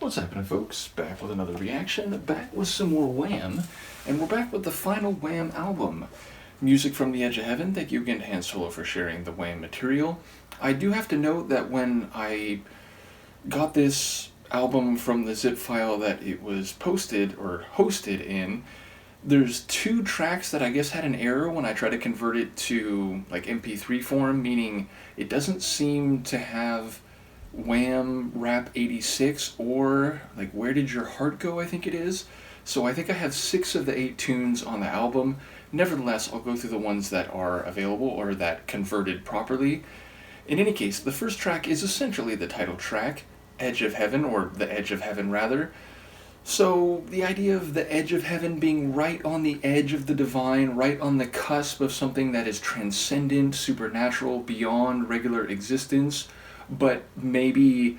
What's happening, folks? Back with another reaction, back with some more Wham, and we're back with the final Wham album. Music from the Edge of Heaven. Thank you again to Han Solo for sharing the Wham material. I do have to note that when I got this album from the zip file that it was posted or hosted in, there's two tracks that I guess had an error when I tried to convert it to like MP3 form, meaning it doesn't seem to have Wham Rap 86 or like Where Did Your Heart Go, I think it is. So I think I have 6 of the 8 tunes on the album. Nevertheless, I'll go through the ones that are available or that converted properly. In any case, the first track is essentially the title track, Edge of Heaven, or The Edge of Heaven rather. So the idea of the edge of heaven being right on the edge of the divine, right on the cusp of something that is transcendent, supernatural, beyond regular existence, but maybe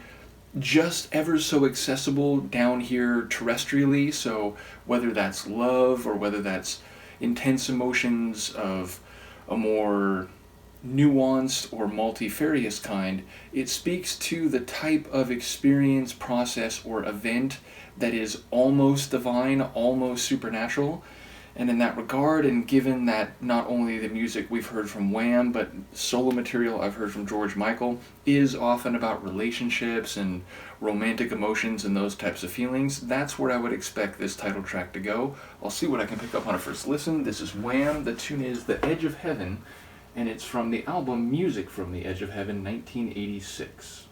just ever so accessible down here terrestrially. So whether that's love or whether that's intense emotions of a more nuanced or multifarious kind, it speaks to the type of experience, process, or event that is almost divine, almost supernatural. And in that regard, and given that not only the music we've heard from Wham, but solo material I've heard from George Michael is often about relationships and romantic emotions and those types of feelings, that's where I would expect this title track to go. I'll see what I can pick up on a first listen. This is Wham, the tune is The Edge of Heaven, and it's from the album Music from the Edge of Heaven, 1986.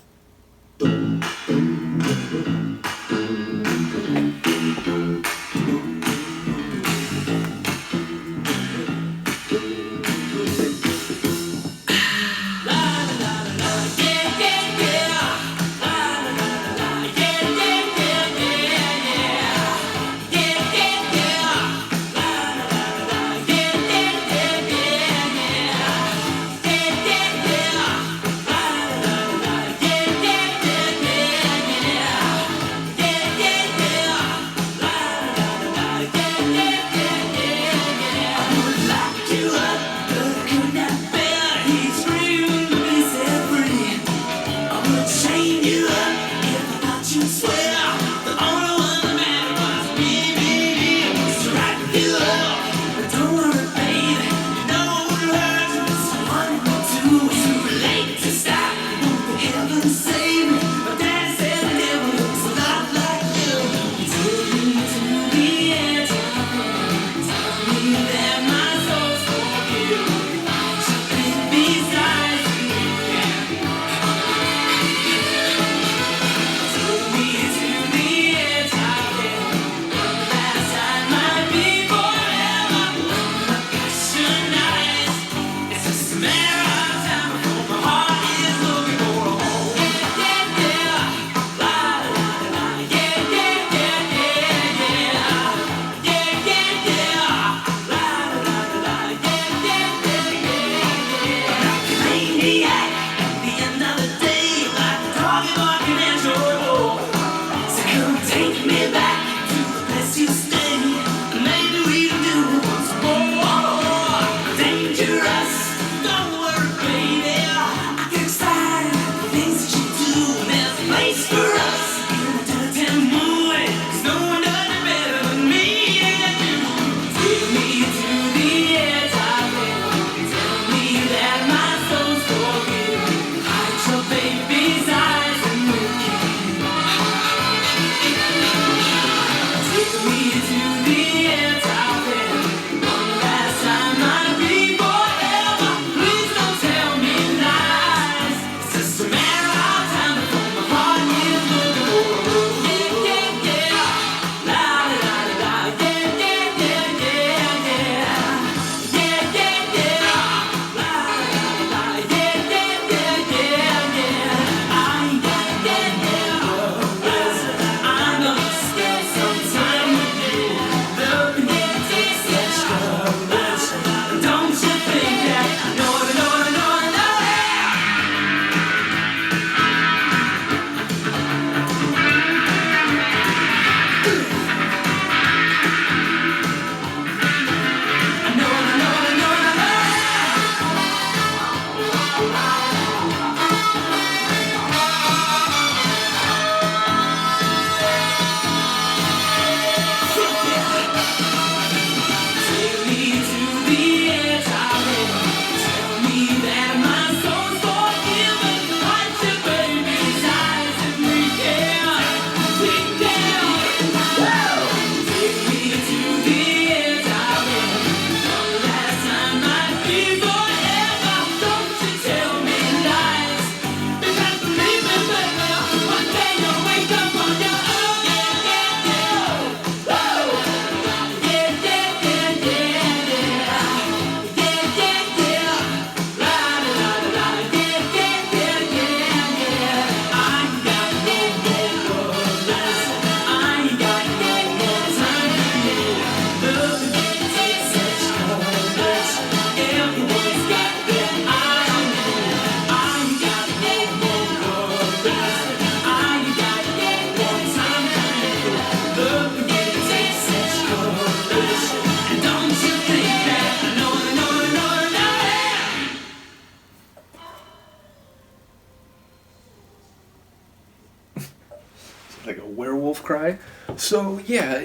like a werewolf cry. So yeah,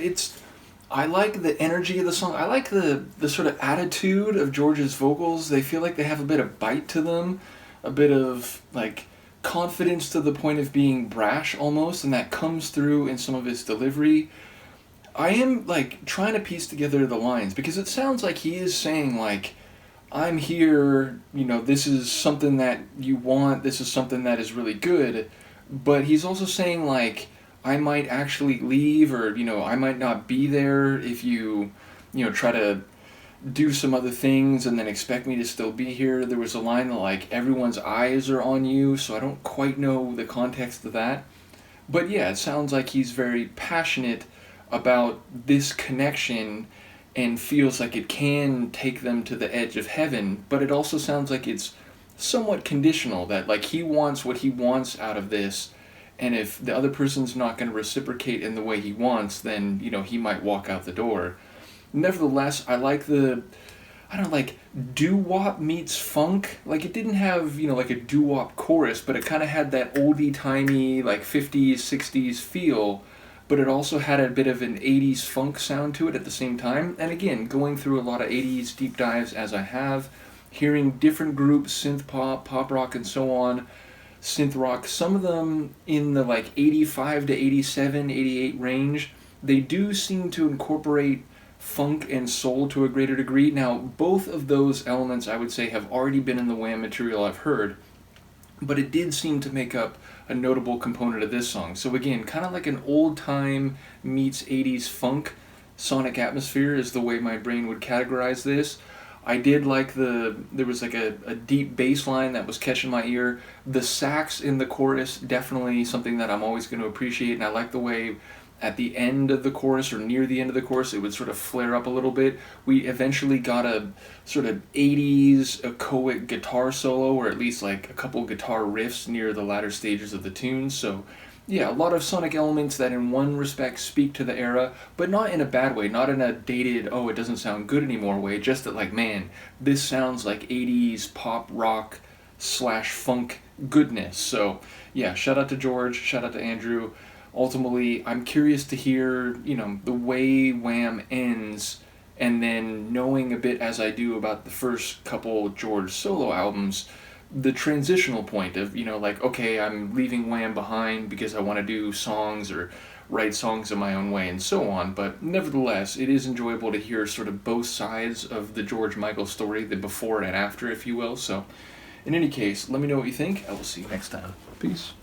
I like the energy of the song. I like the sort of attitude of George's vocals. They feel like they have a bit of bite to them, a bit of like confidence to the point of being brash almost, and that comes through in some of his delivery. I am like trying to piece together the lines because it sounds like he is saying like, I'm here, this is something that you want, this is something that is really good, but he's also saying like, I might actually leave, or I might not be there if you try to do some other things and then expect me to still be here. There was a line that like, everyone's eyes are on you, so I don't quite know the context of that. But yeah, it sounds like he's very passionate about this connection and feels like it can take them to the edge of heaven, but it also sounds like it's somewhat conditional, that like he wants what he wants out of this, and if the other person's not going to reciprocate in the way he wants, then he might walk out the door. Nevertheless, I like like doo-wop meets funk. Like it didn't have like a doo-wop chorus, but it kind of had that oldie-timey like 50s 60s feel, but it also had a bit of an 80s funk sound to it at the same time. And again, going through a lot of 80s deep dives as I have, hearing different groups, synth pop, pop rock, and so on, synth rock, some of them in the like 85 to 87, 88 range, they do seem to incorporate funk and soul to a greater degree. Now, both of those elements I would say have already been in the Wham material I've heard, but it did seem to make up a notable component of this song. So again, kind of like an old time meets 80s funk sonic atmosphere is the way my brain would categorize this. I did like there was like a deep bass line that was catching my ear. The sax in the chorus, definitely something that I'm always going to appreciate, and I like the way at the end of the chorus, or near the end of the chorus, it would sort of flare up a little bit. We eventually got a sort of 80s echoic guitar solo, or at least like a couple guitar riffs near the latter stages of the tune. So yeah, a lot of sonic elements that in one respect speak to the era, but not in a bad way, not in a dated, oh, it doesn't sound good anymore way, just that like, man, this sounds like 80s pop rock / funk goodness. So yeah, shout out to George, shout out to Andrew. Ultimately, I'm curious to hear, the way Wham ends, and then knowing a bit as I do about the first couple George solo albums, the transitional point of, like, okay, I'm leaving Wham behind because I want to do songs or write songs in my own way and so on, but nevertheless, it is enjoyable to hear sort of both sides of the George Michael story, the before and after, if you will. So, in any case, let me know what you think. I will see you next time. Peace.